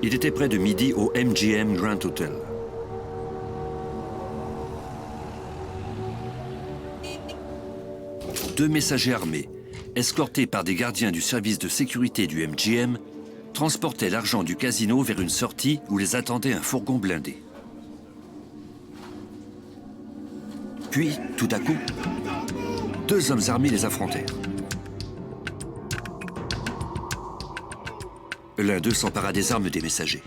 Il était près de midi au MGM Grand Hotel. Deux messagers armés, escortés par des gardiens du service de sécurité du MGM, transportaient l'argent du casino vers une sortie où les attendait un fourgon blindé. Puis, tout à coup, deux hommes armés les affrontèrent. L'un d'eux s'empara des armes des messagers.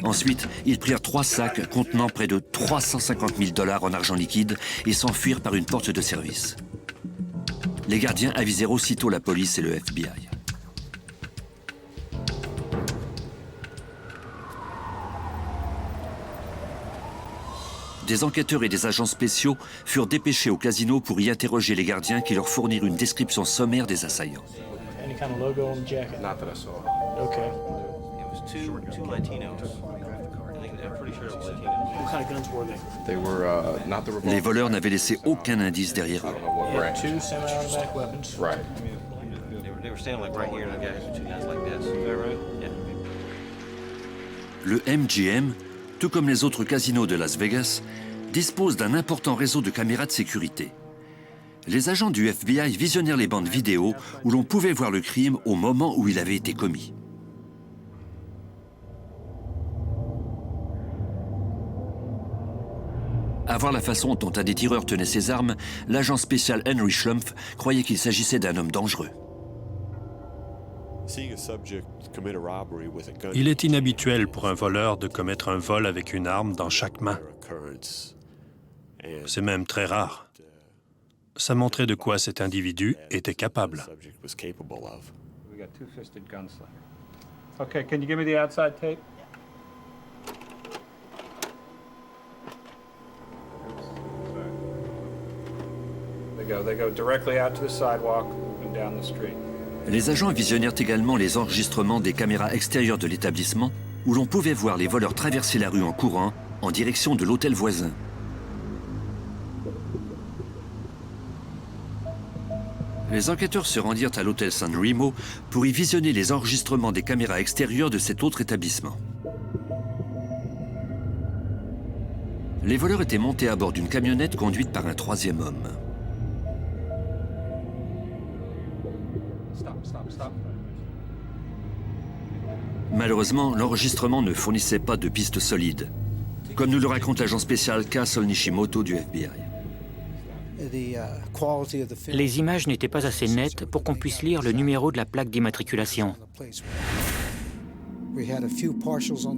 Ensuite, ils prirent 3 sacs contenant près de 350 000 $ en argent liquide et s'enfuirent par une porte de service. Les gardiens avisèrent aussitôt la police et le FBI. Des enquêteurs et des agents spéciaux furent dépêchés au casino pour y interroger les gardiens qui leur fournirent une description sommaire des assaillants. Les voleurs n'avaient laissé aucun indice derrière eux. Le MGM, tout comme les autres casinos de Las Vegas, dispose d'un important réseau de caméras de sécurité. Les agents du FBI visionnèrent les bandes vidéo où l'on pouvait voir le crime au moment où il avait été commis. À voir la façon dont un des tireurs tenait ses armes, l'agent spécial Henry Schlumpf croyait qu'il s'agissait d'un homme dangereux. Il est inhabituel pour un voleur de commettre un vol avec une arme dans chaque main. C'est même très rare. Ça montrait de quoi cet individu était capable. Okay, can you give me the outside tape? They go directly out to the sidewalk and down the street. Les agents visionnèrent également les enregistrements des caméras extérieures de l'établissement où l'on pouvait voir les voleurs traverser la rue en courant en direction de l'hôtel voisin. Les enquêteurs se rendirent à l'hôtel San Remo pour y visionner les enregistrements des caméras extérieures de cet autre établissement. Les voleurs étaient montés à bord d'une camionnette conduite par un troisième homme. Malheureusement, l'enregistrement ne fournissait pas de pistes solides, comme nous le raconte l'agent spécial Castle Nishimoto du FBI. Les images n'étaient pas assez nettes pour qu'on puisse lire le numéro de la plaque d'immatriculation.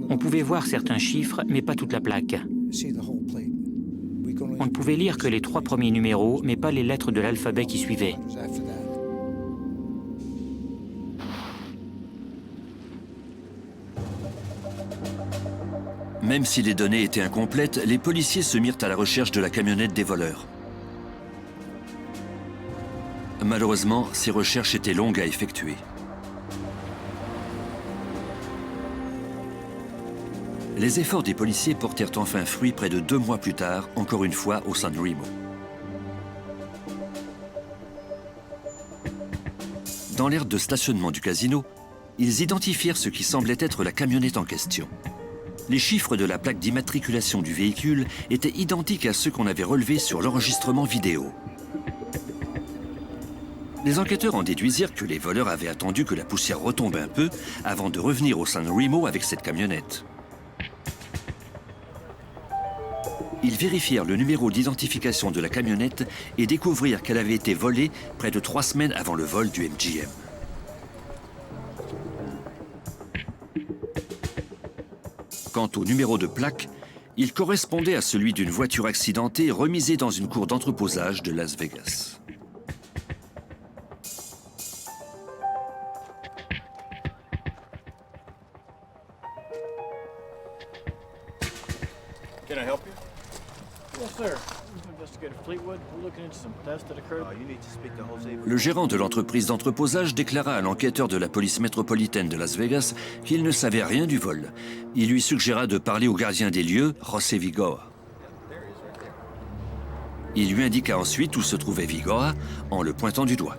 On pouvait voir certains chiffres, mais pas toute la plaque. On ne pouvait lire que les 3 premiers numéros, mais pas les lettres de l'alphabet qui suivaient. Même si les données étaient incomplètes, les policiers se mirent à la recherche de la camionnette des voleurs. Malheureusement, ces recherches étaient longues à effectuer. Les efforts des policiers portèrent enfin fruit près de 2 mois plus tard, encore une fois au San Remo. Dans l'aire de stationnement du casino, ils identifièrent ce qui semblait être la camionnette en question. Les chiffres de la plaque d'immatriculation du véhicule étaient identiques à ceux qu'on avait relevés sur l'enregistrement vidéo. Les enquêteurs en déduisirent que les voleurs avaient attendu que la poussière retombe un peu avant de revenir au San Remo avec cette camionnette. Ils vérifièrent le numéro d'identification de la camionnette et découvrirent qu'elle avait été volée près de 3 semaines avant le vol du MGM. Quant au numéro de plaque, il correspondait à celui d'une voiture accidentée remisée dans une cour d'entreposage de Las Vegas. Can I help you? Yes, sir. Investigator Fleetwood, we're looking into some thefts that occurred. You need to speak to Jose. Le gérant de l'entreprise d'entreposage déclara à l'enquêteur de la police métropolitaine de Las Vegas qu'il ne savait rien du vol. Il lui suggéra de parler au gardien des lieux, José Vigoa. Il lui indiqua ensuite où se trouvait Vigoa en le pointant du doigt.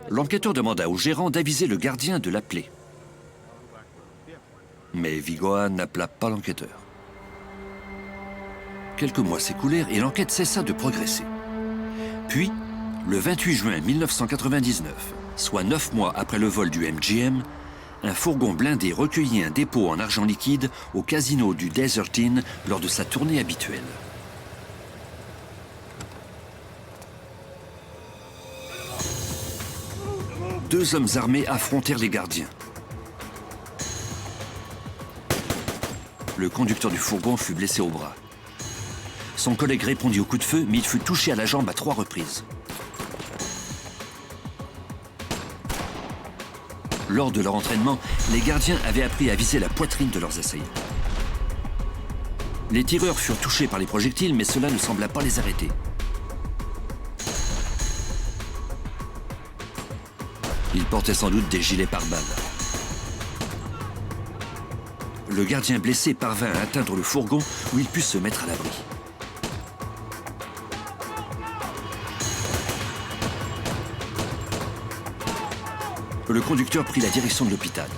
L'enquêteur demanda au gérant d'aviser le gardien de l'appeler. Mais Vigoa n'appela pas l'enquêteur. Quelques mois s'écoulèrent et l'enquête cessa de progresser. Puis, le 28 juin 1999, soit 9 mois après le vol du MGM, un fourgon blindé recueillit un dépôt en argent liquide au casino du Desert Inn lors de sa tournée habituelle. Deux hommes armés affrontèrent les gardiens. Le conducteur du fourgon fut blessé au bras. Son collègue répondit au coup de feu, mais il fut touché à la jambe à 3 reprises. Lors de leur entraînement, les gardiens avaient appris à viser la poitrine de leurs assaillants. Les tireurs furent touchés par les projectiles, mais cela ne sembla pas les arrêter. Ils portaient sans doute des gilets pare-balles. Le gardien blessé parvint à atteindre le fourgon où il put se mettre à l'abri. Le conducteur prit la direction de l'hôpital.